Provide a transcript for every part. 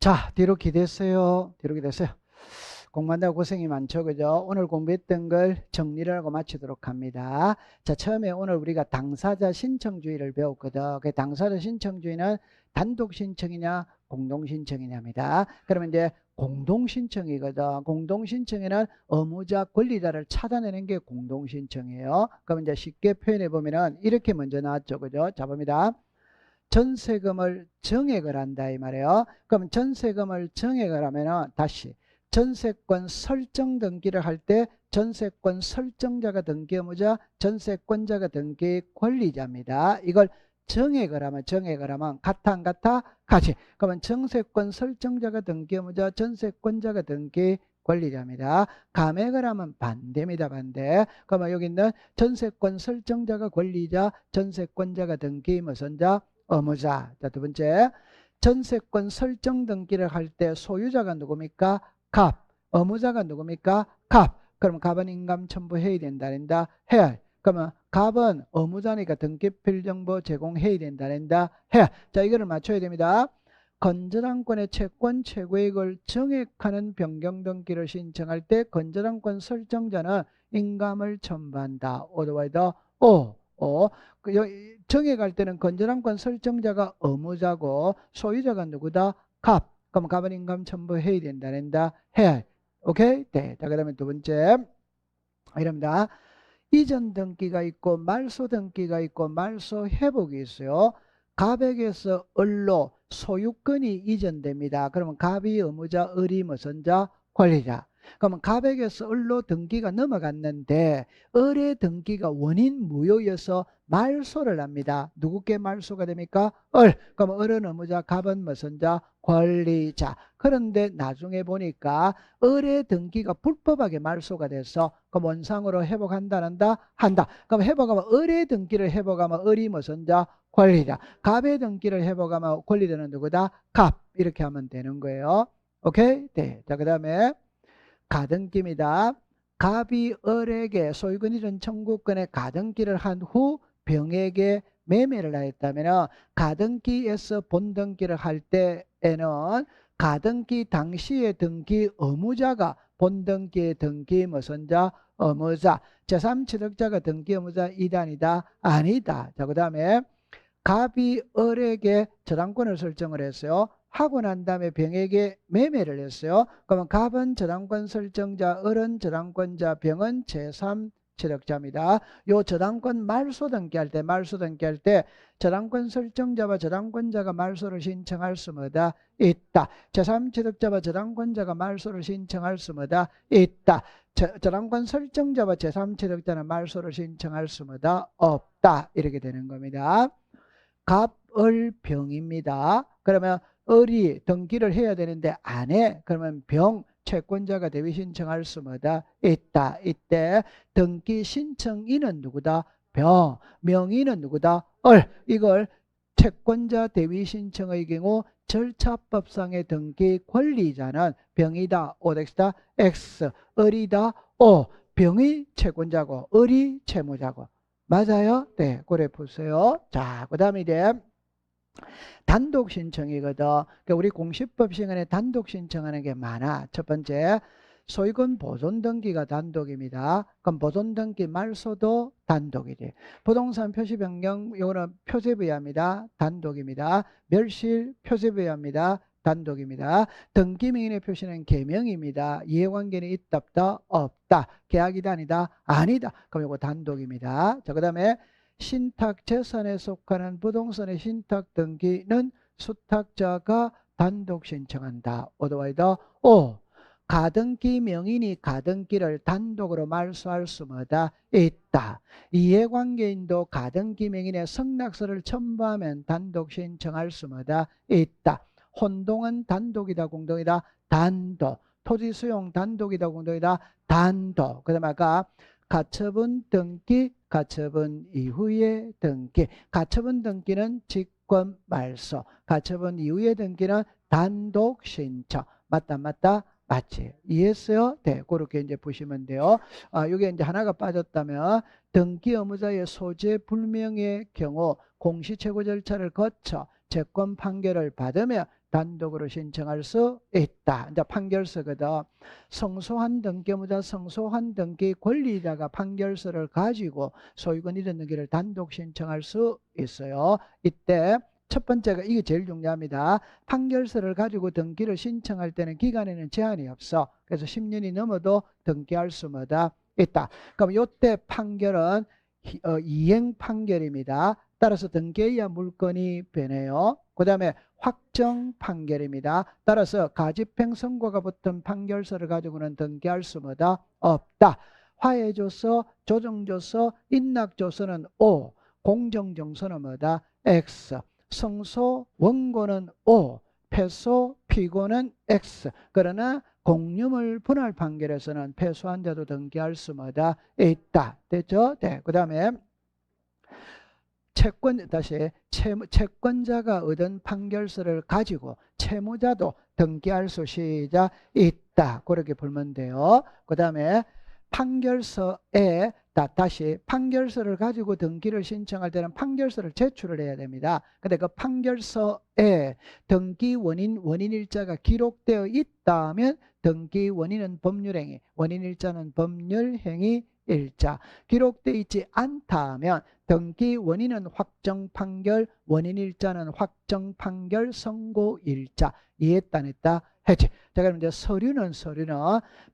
자, 뒤로 기댔어요. 뒤로 기댔어요. 공부한다고 고생이 많죠. 그죠? 오늘 공부했던 걸 정리를 하고 마치도록 합니다. 자, 처음에 오늘 우리가 당사자 신청주의를 배웠거든. 그 당사자 신청주의는 단독 신청이냐, 공동 신청이냐입니다. 그러면 이제 공동 신청이거든. 공동 신청에는 의무자, 권리자를 찾아내는 게 공동 신청이에요. 그럼 이제 쉽게 표현해 보면은 이렇게 먼저 나왔죠. 그죠? 자, 봅니다. 전세금을 정액을 한다 이 말이에요. 그럼 전세금을 정액을 하면은 다시 전세권 설정 등기를 할 때 전세권 설정자가 등기 의무자, 전세권자가 등기 권리자입니다. 이걸 정액을 하면 같아 안 같아? 같이. 그러면 전세권 설정자가 등기 의무자, 전세권자가 등기 권리자입니다. 감액을 하면 반대입니다. 반대. 그러면 여기 있는 전세권 설정자가 권리자, 전세권자가 등기 무슨 자? 의무자. 자, 두 번째. 전세권 설정 등기를 할 때 소유자가 누굽니까? 갑. 의무자가 누굽니까? 갑. 그럼 갑은 인감 첨부해야 된다. 해야. 그러면 갑은 의무자니까 등기필 정보 제공해야 된다. 해야. 자, 이거를 맞춰야 됩니다. 건전한권의 채권 최고액을 정액하는 변경 등기를 신청할 때 건전한권 설정자는 인감을 첨부한다. 오더와이더 오. 정액할 때는 건전한권 설정자가 의무자고 소유자가 누구다? 갑. 그럼 갑은 인감 첨부해야 된다. 해야. 오케이? 네. 자, 그 다음에 두 번째. 이럽니다. 이전 등기가 있고 말소 등기가 있고 말소 회복이 있어요. 갑에게서 을로 소유권이 이전됩니다. 그러면 갑이 의무자, 을이 무슨 자? 권리자. 그러면 갑에게서 을로 등기가 넘어갔는데 을의 등기가 원인 무효여서 말소를 합니다. 누구께 말소가 됩니까? 을. 그럼 을은 의무자, 갑은 무슨 자? 권리자. 그런데 나중에 보니까 을의 등기가 불법하게 말소가 돼서 그럼 원상으로 회복한다. 한다. 그럼 회복하면 을의 등기를 회복하면 을이 무슨 자? 권리자. 갑의 등기를 회복하면 권리자는 누구다? 갑. 이렇게 하면 되는 거예요. 오케이? 네. 자, 그 다음에 가등기입니다. 갑이 을에게 소유권 이전 청구권의 가등기를 한 후 병에게 매매를 하였다면 가등기에서 본등기를 할 때에는 가등기 당시의 등기 의무자가 본등기의 등기 무슨 자? 의무자. 제3취득자가 등기 의무자 이단이다? 아니다. 자, 그 다음에 갑이 을에게 저당권을 설정을 했어요. 하고 난 다음에 병에게 매매를 했어요. 그러면 갑은 저당권 설정자, 을은 저당권자, 병은 제3취득자입니다. 요 저당권 말소 등기할 때 저당권 설정자와 저당권자가 말소를 신청할 수 뭐다? 있다. 제3취득자와 저당권자가 말소를 신청할 수 뭐다? 있다. 저당권 설정자와 제3취득자는 말소를 신청할 수 뭐다? 없다. 이렇게 되는 겁니다. 갑을병입니다. 그러면 을이 등기를 해야 되는데 안 해. 그러면 병 채권자가 대위 신청할 수 뭐다? 있다. 이때 등기 신청인은 누구다? 병. 명의는 누구다? 을. 이걸 채권자 대위 신청의 경우 절차법상의 등기 권리자는 병이다. 오덱스다. X. 을이다. O. 병이 채권자고 을이 채무자고. 맞아요? 네, 고래 보세요. 자, 그 다음에 이제 단독 신청이거든. 그러니까 우리 공시법 시간에 단독 신청하는 게 많아. 첫 번째, 소유권 보존 등기가 단독입니다. 그럼 보존 등기 말소도 단독이지. 부동산 표시 변경, 이거는 표제부여합니다. 단독입니다. 멸실 표제부여합니다. 단독입니다. 등기명인의 표시는 개명입니다. 이해관계는 있다 없다? 없다. 계약이다 아니다? 아니다. 그럼 이거 단독입니다. 자, 그 다음에 신탁재산에 속하는 부동산의 신탁 등기는 수탁자가 단독 신청한다. 어드와이더 오. 가등기 명인이 가등기를 단독으로 말소할 수 뭐다? 있다. 이해관계인도 가등기 명인의 성락서를 첨부하면 단독 신청할 수 뭐다? 있다. 혼동은 단독이다 공동이다? 단독. 토지 수용 단독이다 공동이다? 단독. 그 다음에 아까 가처분 등기, 가처분 이후의 등기. 가처분 등기는 직권 말소. 가처분 이후의 등기는 단독 신청. 맞다, 맞다? 맞지? 이해했어요? 네, 그렇게 이제 보시면 돼요. 이게 이제 하나가 빠졌다면 등기 의무자의 소재 불명의 경우 공시최고 절차를 거쳐 채권 판결을 받으며 단독으로 신청할 수 있다. 이제 판결서거든. 성소한 등기무자, 성소한 등기 권리자가 판결서를 가지고 소유권 이전 등기를 단독 신청할 수 있어요. 이때 첫 번째가 이게 제일 중요합니다. 판결서를 가지고 등기를 신청할 때는 기간에는 제한이 없어. 그래서 10년이 넘어도 등기할 수마다 있다. 그럼 이때 판결은 이행 판결입니다. 따라서 등기해야 물건이 변해요. 그 다음에 확정 판결입니다. 따라서 가집행 선고가 붙은 판결서를 가지고는 등기할 수마다 없다. 화해조서, 조정조서, 인락조서는 O, 공정정서는 뭐다? X. 성소, 원고는 O, 패소, 피고는 X. 그러나 공유물 분할 판결에서는 패소한 자도 등기할 수마다 있다. 됐죠? 네. 그 다음에 채권자가 얻은 판결서를 가지고 채무자도 등기할 수 시작 있다. 그렇게 보면 돼요. 그 다음에 판결서에 다시 판결서를 가지고 등기를 신청할 때는 판결서를 제출을 해야 됩니다. 근데 그 판결서에 등기 원인일자가 기록되어 있다면 등기 원인은 법률행위, 원인일자는 법률행위 일자, 기록되어 있지 않다면 등기 원인은 확정 판결, 원인일자는 확정 판결 선고일자. 이해했다 안 했다? 했지. 자, 그럼 이제 서류는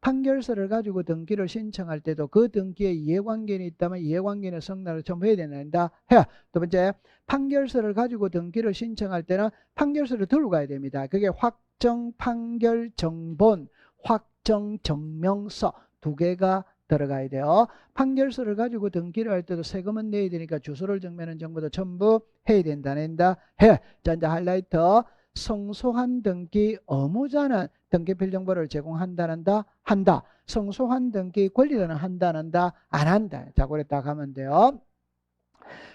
판결서를 가지고 등기를 신청할 때도 그 등기에 이해관계인이 있다면 이해관계인의 성날을 첨부해야 된다. 해야. 두 번째, 판결서를 가지고 등기를 신청할 때는 판결서를 들고 가야 됩니다. 그게 확정 판결 정본, 확정 정명서 두 개가 들어가야 돼요. 판결서를 가지고 등기를 할 때도 세금은 내야 되니까 주소를 정면한 정보도 첨부 해야 된다. 낸다. 해. 자, 이제 하이라이터. 성소한 등기 의무자는 등기 필정보를 제공한다는다. 한다. 성소한 등기 권리자는 한다는다. 안 한다. 자, 그래 딱 하면 돼요.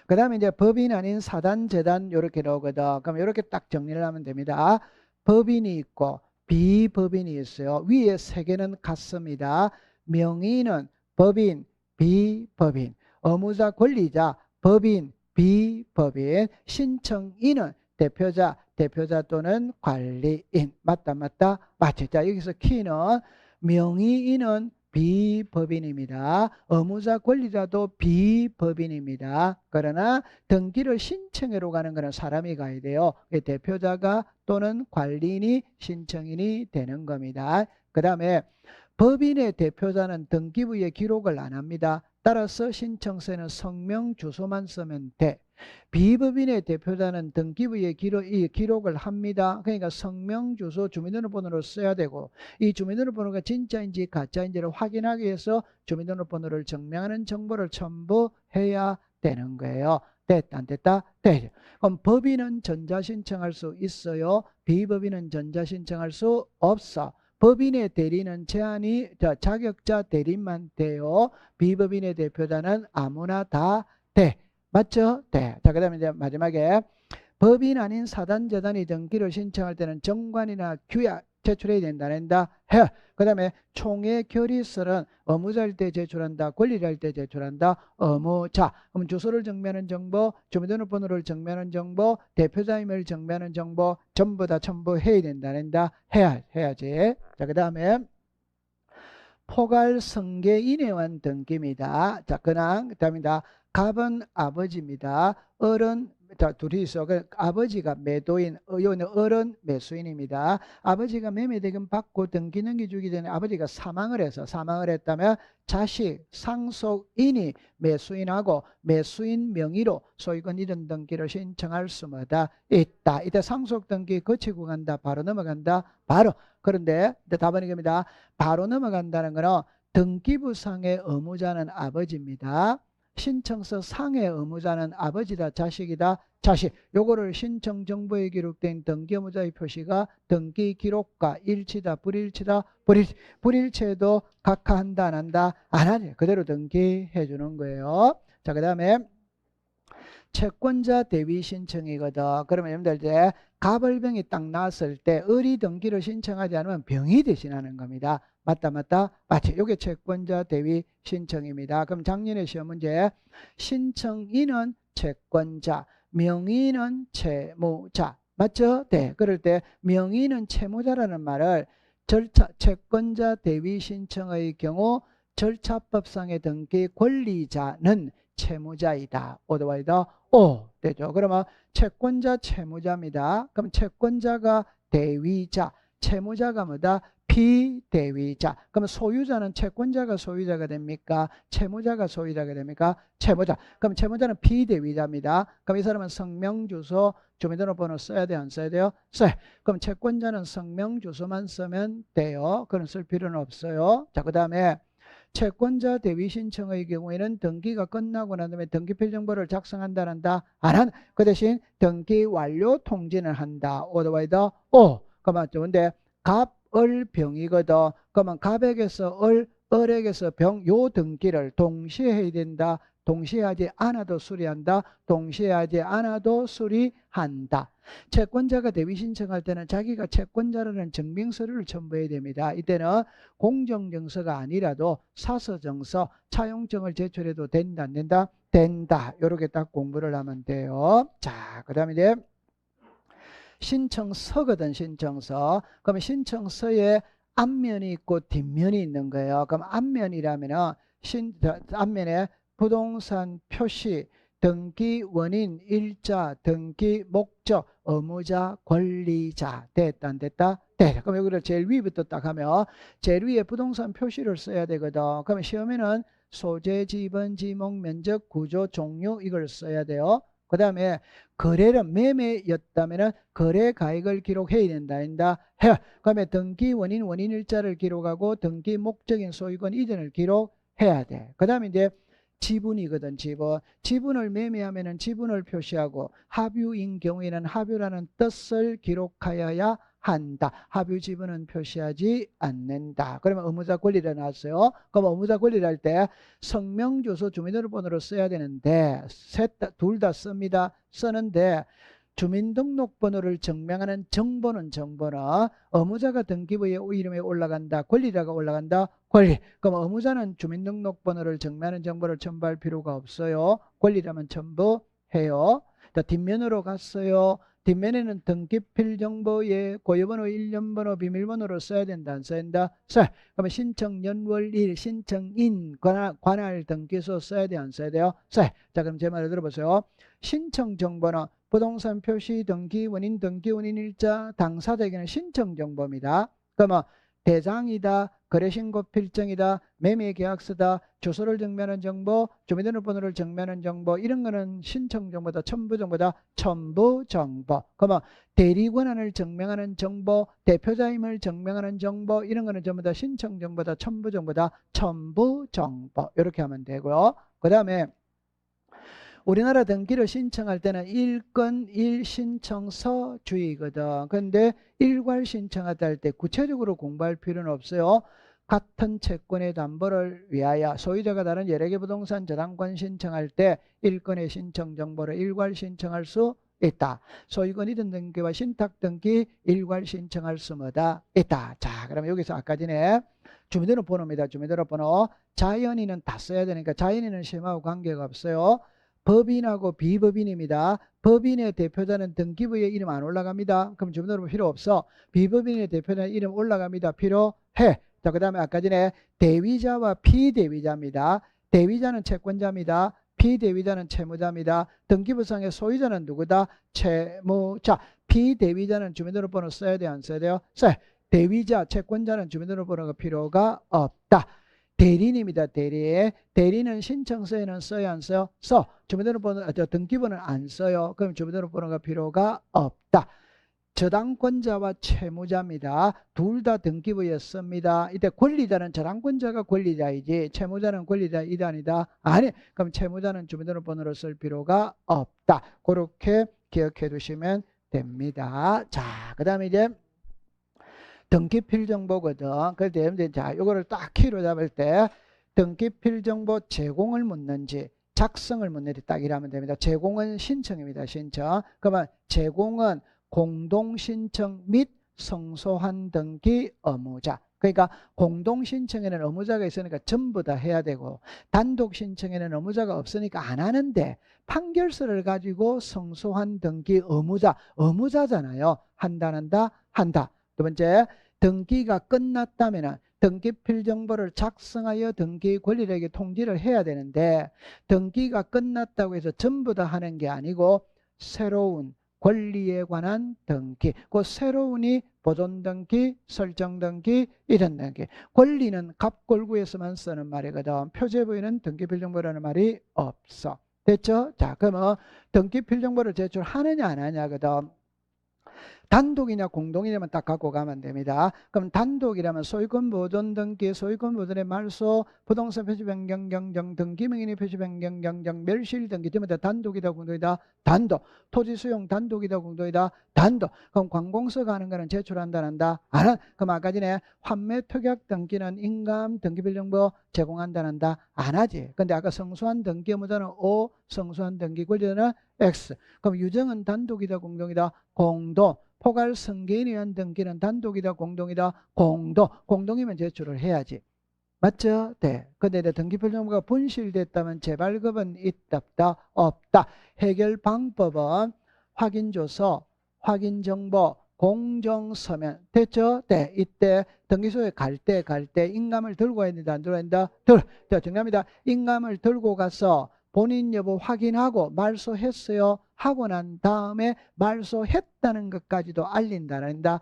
그 다음에 이제 법인 아닌 사단, 재단 이렇게 나오거든. 그럼 이렇게 딱 정리를 하면 됩니다. 법인이 있고 비법인이 있어요. 위에 세 개는 같습니다. 명의는 법인, 비법인, 의무자, 권리자, 법인, 비법인, 신청인은 대표자 또는 관리인. 맞다. 맞죠. 자, 여기서 키는 명의인은 비법인입니다. 의무자, 권리자도 비법인입니다. 그러나 등기를 신청하러 가는 것은 사람이 가야 돼요. 대표자가 또는 관리인이 신청인이 되는 겁니다. 그 다음에 법인의 대표자는 등기부에 기록을 안 합니다. 따라서 신청서에는 성명, 주소만 쓰면 돼. 비법인의 대표자는 등기부에 기록을 합니다. 그러니까 성명, 주소, 주민등록번호를 써야 되고 이 주민등록번호가 진짜인지 가짜인지를 확인하기 위해서 주민등록번호를 증명하는 정보를 첨부해야 되는 거예요. 됐다 안 됐다? 네. 그럼 법인은 전자신청할 수 있어요. 비법인은 전자신청할 수 없어. 법인의 대리는 제한이 자격자 대리만 돼요. 비법인의 대표자는 아무나 다 돼. 맞죠? 네. 자, 그 다음에 이제 마지막에 법인 아닌 사단, 재단이 등기를 신청할 때는 정관이나 규약 제출해야 된다. 해. 그 다음에 총회 결의서는 의무자일 때 제출한다. 권리자일 때 제출한다. 의무자. 그럼 주소를 정면한 정보, 주민등록번호를 정면한 정보, 대표자임을 정면한 정보 전부 다 첨부해야 된다. 해야지. 자, 그 다음에 포괄 성계인회원 등기입니다. 자, 근황, 그다음입니다. 갑은 아버지입니다. 어른, 자, 둘이 있어. 아버지가 매도인, 요는 어른 매수인입니다. 아버지가 매매대금 받고 등기 넘겨주기 전에 아버지가 사망을 했다면 자식, 상속인이 매수인하고 매수인 명의로 소유권 이전 등기를 신청할 수마다 있다. 이때 상속 등기 거치고 간다. 바로 넘어간다. 바로. 그런데 답은 이겁니다. 바로 넘어간다는 거는 등기부상의 의무자는 아버지입니다. 신청서 상의 의무자는 아버지다, 자식이다, 자식. 요거를 신청 정보에 기록된 등기 의무자의 표시가 등기 기록과 일치다, 불일치다, 불일치해도 각하한다, 안 한다, 안 하네. 그대로 등기해 주는 거예요. 자, 그 다음에 채권자 대위 신청이거든. 그러면 여러분들 이제 가벌병이 딱 났을 때 의리 등기를 신청하지 않으면 병이 대신하는 겁니다. 맞다. 맞지. 이게 채권자 대위 신청입니다. 그럼 작년에 시험 문제 신청인은 채권자, 명의는 채무자. 맞죠? 네. 그럴 때 명의는 채무자라는 말을 채권자 대위 신청의 경우 절차법상의 등기 권리자는 채무자이다. 오더와이더 오 되죠. 그러면 채권자 채무자입니다. 그럼 채권자가 대위자, 채무자가 뭐다? 피대위자. 그럼 소유자는 채권자가 소유자가 됩니까? 채무자가 소유자가 됩니까? 채무자. 그럼 채무자는 피대위자입니다. 그럼 이 사람은 성명, 주소, 주민등록번호 써야 돼요? 안 써야 돼요? 써요. 그럼 채권자는 성명, 주소만 쓰면 돼요. 그건 쓸 필요는 없어요. 자, 그 다음에 채권자 대위 신청의 경우에는 등기가 끝나고 난 다음에 등기필정보를 작성한다 안 한. 그 대신 등기 완료 통지는 한다. 오더와이더 오. 그러면 좋은데 갑을병이거든. 그러면 갑에게서 을에게서 병 요 등기를 동시에 해야 된다. 동시에 하지 않아도 수리한다. 동시에 하지 않아도 수리한다. 채권자가 대위 신청할 때는 자기가 채권자라는 증명서류를 첨부해야 됩니다. 이때는 공정증서가 아니라도 사서증서, 차용증을 제출해도 된다 안 된다? 된다. 이렇게 딱 공부를 하면 돼요. 자, 그 다음에 이제 신청서거든. 신청서. 그러면 신청서에 앞면이 있고 뒷면이 있는 거예요. 그럼 앞면이라면은 앞면에 부동산 표시, 등기 원인, 일자, 등기 목적, 의무자, 권리자. 됐다 안 됐다? 네. 그럼 여기를 제일 위부터 딱 하면 제일 위에 부동산 표시를 써야 되거든. 그러면 시험에는 소재, 지번, 지목, 면적, 구조, 종류 이걸 써야 돼요. 그 다음에 거래는 매매였다면 거래 가액을 기록해야 된다. 해요. 그러면 등기 원인, 원인 일자를 기록하고 등기 목적인 소유권 이전을 기록해야 돼. 그 다음에 이제 지분이거든. 지분을 매매하면은 지분을 표시하고 합유인 경우에는 합유라는 뜻을 기록하여야 한다. 합유 지분은 표시하지 않는다. 그러면 의무자 권리를 나왔어요. 그럼 의무자 권리를 할 때 성명, 주소, 주민등록번호를 써야 되는데 둘 다 씁니다. 쓰는데 주민등록번호를 증명하는 정보는 의무자가 등기부에 이름에 올라간다. 권리자가 올라간다. 권리. 그럼 의무자는 주민등록번호를 증명하는 정보를 첨부할 필요가 없어요. 권리자만 첨부해요. 자, 뒷면으로 갔어요. 뒷면에는 등기필 정보에 고유번호, 일련번호, 비밀번호를 써야 된다. 안 써야 된다? 써요. 그러면 신청 연월일, 신청인, 관할 등기소 써야 돼요? 안 써야 돼요? 써요. 자, 그럼 제 말을 들어보세요. 신청 정보는 부동산 표시, 등기 원인, 등기 원인 일자, 당사자에게는 신청 정보입니다. 그러면 대장이다, 거래신고 필정이다, 매매계약서다, 주소를 정면한 정보, 주민등록번호를 정면한 정보 이런 거는 신청 정보다, 첨부 정보다, 첨부 정보. 그러면 대리 권한을 증명하는 정보, 대표자임을 증명하는 정보 이런 거는 전부 다 신청 정보다, 첨부 정보다, 첨부 정보 이렇게 하면 되고요. 그 다음에 우리나라 등기를 신청할 때는 일건 일신청서 주의거든. 근데 일괄 신청하다 할 때 구체적으로 공부할 필요는 없어요. 같은 채권의 담보를 위하여 소유자가 다른 여러 개 부동산 저당권 신청할 때 일건의 신청 정보를 일괄 신청할 수 있다. 소유권 이전 등기와 신탁 등기 일괄 신청할 수 뭐다? 있다. 자, 그러면 여기서 아까 전에 주민등록번호입니다. 주민등록번호. 자연인은 다 써야 되니까 자연인은 시험하고 관계가 없어요. 법인하고 비법인입니다. 법인의 대표자는 등기부에 이름 안 올라갑니다. 그럼 주민등록번호 필요 없어. 비법인의 대표자는 이름 올라갑니다. 필요해. 자, 그 다음에 아까 전에 대위자와 피대위자입니다. 대위자는 채권자입니다. 피대위자는 채무자입니다. 등기부상의 소유자는 누구다? 채무자. 피대위자는 주민등록번호 써야 돼요? 안 써야 돼요? 써요. 대위자, 채권자는 주민등록번호가 필요가 없다. 대리인입니다. 대리는 신청서에는 써야 안 써요? 써. 주민등록번호, 등기부는 안 써요. 그럼 주민등록번호가 필요가 없다. 저당권자와 채무자입니다. 둘 다 등기부에 씁니다. 이때 권리자는 저당권자가 권리자이지 채무자는 권리자이다 아니다? 아니. 그럼 채무자는 주민등록번호를 쓸 필요가 없다. 그렇게 기억해 두시면 됩니다. 자, 그 다음에 이제 등기필 정보거든. 그럴 때 자, 요거를 딱 키로 잡을 때 등기필 정보 제공을 묻는지 작성을 묻는지 딱 이러면 됩니다. 제공은 신청입니다. 신청. 그러면 제공은 공동신청 및 성소한 등기 의무자. 그러니까 공동 신청에는 의무자가 있으니까 전부 다 해야 되고 단독 신청에는 의무자가 없으니까 안 하는데 판결서를 가지고 성소한 등기 의무자잖아요. 한다. 두 번째, 등기가 끝났다면 등기 필정보를 작성하여 등기 권리자에게 통지를 해야 되는데 등기가 끝났다고 해서 전부 다 하는 게 아니고 새로운 권리에 관한 등기, 그 새로운이 보존 등기, 설정 등기, 이런 등기. 권리는 갑골구에서만 쓰는 말이거든. 표제부에는 등기 필정보라는 말이 없어. 됐죠? 자, 그러면 등기 필정보를 제출하느냐 안 하냐거든. 단독이냐 공동이냐만 딱 갖고 가면 됩니다. 그럼 단독이라면 소유권 보존 등기, 소유권 보존의 말소, 부동산 표시 변경 경정, 등기명의 표시 변경 경정, 멸실 등기 전부 다 단독이다 공동이다. 단독. 토지 수용 단독이다 공동이다. 단독. 그럼 관공서 가는 거는 제출한다 안 한다? 안 한. 그럼 아까 전에 환매 특약 등기는 인감 등기필정보 제공한다 안 한다? 안 하지. 근데 아까 성소한 등기 의무자는 O, 성소한 등기 권리자는 X. 그럼 유정은 단독이다 공동이다? 공동. 포괄 승계인에 의한 등기는 단독이다 공동이다? 공동이면 제출을 해야지. 맞죠? 네. 근데 등기필정보가 분실됐다면 재발급은 있다 없다. 해결 방법은 확인조서, 확인정보, 공정서면. 됐죠? 네. 이때 등기소에 갈 때 인감을 들고 가야 된다 안 들고 가야 된다? 정답입니다. 인감을 들고 가서 본인 여부 확인하고 말소했어요 하고 난 다음에 말소했다는 것까지도 알린다.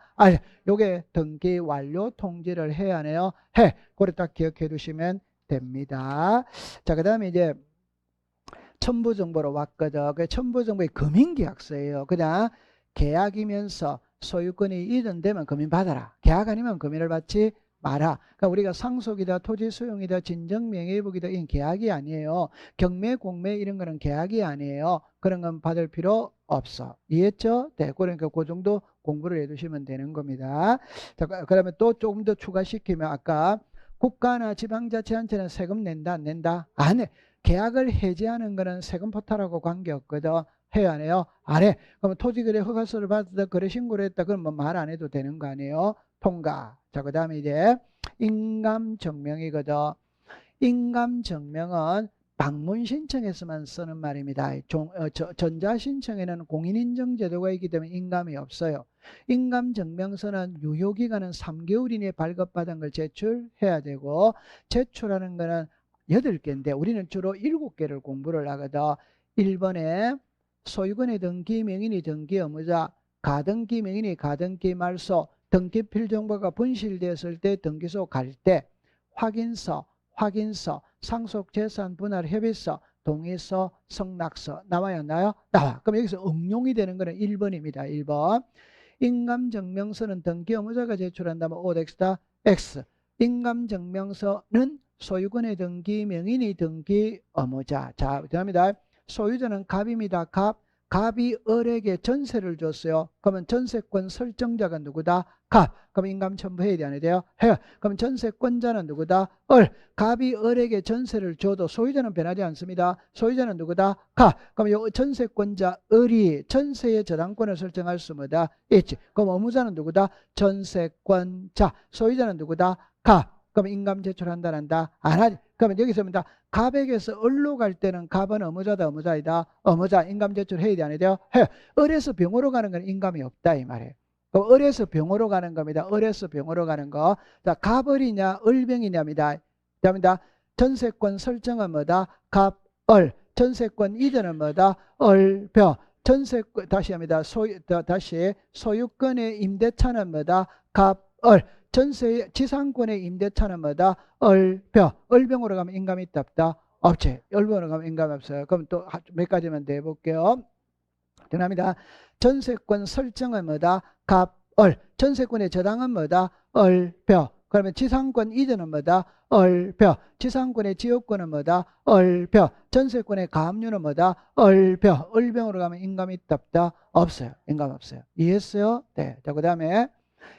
요게 등기 완료 통지를 해야 하네요. 그걸 딱 기억해 두시면 됩니다. 자, 그 다음에 이제 첨부정보로 왔거든. 그 첨부정보의 금인계약서예요. 그냥 계약이면서 소유권이 이전되면 금인 받아라. 계약 아니면 금인을 받지 마라. 그러니까 우리가 상속이다, 토지 수용이다, 진정명예회복이다, 이건 계약이 아니에요. 경매, 공매 이런 거는 계약이 아니에요. 그런 건 받을 필요 없어. 이해했죠? 네, 그러니까 그 정도 공부를 해두시면 되는 겁니다. 자, 그러면 또 조금 더 추가시키면 아까 국가나 지방자치단체는 세금 낸다, 안 낸다? 안 해. 계약을 해지하는 거는 세금 포탈하고 관계없거든. 해야 안 해요? 안 해. 그러면 토지거래 허가서를 받았다, 거래 신고를 했다, 그러면 말 안 해도 되는 거 아니에요? 통과. 자, 그 다음에 이제 인감증명이거든. 인감증명은 방문 신청에서만 쓰는 말입니다. 전자신청에는 공인인정제도가 있기 때문에 인감이 없어요. 인감증명서는 유효기간은 3개월 이내에 발급받은 걸 제출해야 되고 제출하는 거는 8개인데 우리는 주로 7개를 공부를 하거든. 1번에 소유권의 등기, 명인이 등기 의무자, 가등기, 명인이 가등기 말소, 등기필정보가 분실되었을 때 등기소 갈 때 확인서, 상속재산 분할 협의서, 동의서, 성낙서 나와요, 안 나와요? 나와. 그럼 여기서 응용이 되는 거는 1번입니다. 1번. 인감증명서는 등기 의무자가 제출한다면 OX다, X. 인감증명서는 소유권의 등기, 명인이 등기 의무자. 자, 그다음이다. 소유자는 갑입니다. 갑이 을에게 전세를 줬어요. 그러면 전세권 설정자가 누구다? 갑. 그럼 인감 첨부해야 돼, 안 해야 돼요? 해요. 그럼 전세권자는 누구다? 을. 갑이 을에게 전세를 줘도 소유자는 변하지 않습니다. 소유자는 누구다? 갑. 그럼 요 전세권자 을이 전세의 저당권을 설정할 수 뭐다? 있지. 그럼 의무자는 누구다? 전세권자. 소유자는 누구다? 갑. 그럼 인감 제출한다, 한다? 안 하지. 그러면 여기서 니다 갑에게서 을로 갈 때는 갑은 의무자다, 의무자이다? 의무자. 인감 제출해야 돼, 안 해야 돼요? 해요. 을에서 병으로 가는 건 인감이 없다, 이 말이에요. 그럼 을에서 병으로 가는 겁니다. 을에서 병으로 가는 거. 자, 갑을이냐, 을병이냐입니다. 그다음에 전세권 설정은 뭐다? 갑, 을. 전세권 이전은 뭐다? 을, 병. 전세권, 다시 합니다. 다시 소유권의 임대차는 뭐다? 갑, 을. 전세 지상권의 임대차는 뭐다? 을병. 을병으로 가면 인감이 있다 없다? 없지. 을병으로 가면 인감이 없어요. 그럼 또 몇 가지만 더 해볼게요. 죄송합니다. 전세권 설정은 뭐다? 갑, 을. 전세권의 저당은 뭐다? 을병. 그러면 지상권 이전은 뭐다? 을병. 지상권의 지역권은 뭐다? 을병. 전세권의 가압류는 뭐다? 을병. 을병으로 가면 인감이 있다 없다? 없어요. 인감 없어요. 이해했어요? 네. 자, 그 다음에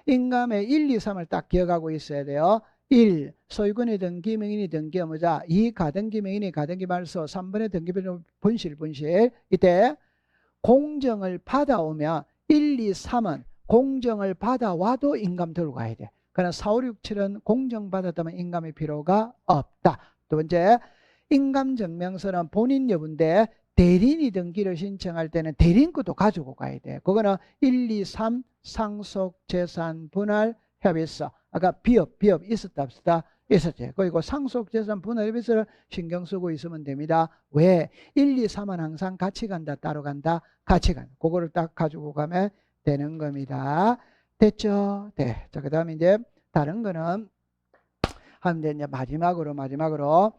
인감의 1, 2, 3을 딱 기억하고 있어야 돼요. 1. 소유권의 등기, 명인이 등기 의무자. 2. 가등기, 명인이 가등기 말소. 3번의 등기별 분실. 이때 공정을 받아오면 1, 2, 3은 공정을 받아와도 인감 들고 가야 돼. 그러나 4, 5, 6, 7은 공정받았다면 인감의 필요가 없다. 두 번째, 인감증명서는 본인 여부인데 대리인이 등기를 신청할 때는 대리인것도 가지고 가야 돼. 그거는 1, 2, 3 상속재산 분할 협의서. 아까 비업 있었다 없었다? 있었지. 그리고 상속재산 분할 협의서를 신경 쓰고 있으면 됩니다. 왜? 1, 2, 3은 항상 같이 간다, 따로 간다, 같이 간다. 그거를 딱 가지고 가면 되는 겁니다. 됐죠? 네. 자, 그 다음에 이제 다른 거는 하면 이제 마지막으로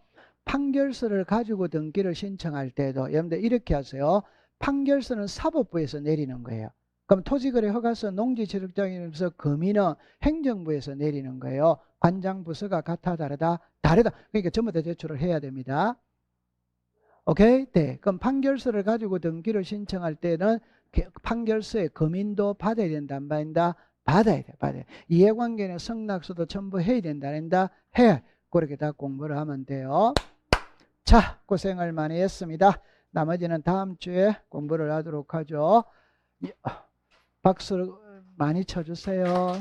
판결서를 가지고 등기를 신청할 때도 여러분들 이렇게 하세요. 판결서는 사법부에서 내리는 거예요. 그럼 토지거래 허가서, 농지취득장에서 금이는 행정부에서 내리는 거예요. 관장 부서가 같아 다르다? 다르다. 그러니까 전부 다 제출을 해야 됩니다. 오케이? 네. 그럼 판결서를 가지고 등기를 신청할 때는 판결서에 금인도 받아야 된다, 안 받는다? 받아야 돼, 받아야 돼. 이해관계는 성낙서도 첨부해야 된다, 안 된다? 해. 그렇게 다 공부를 하면 돼요. 자, 고생을 많이 했습니다. 나머지는 다음 주에 공부를 하도록 하죠. 박수 많이 쳐주세요.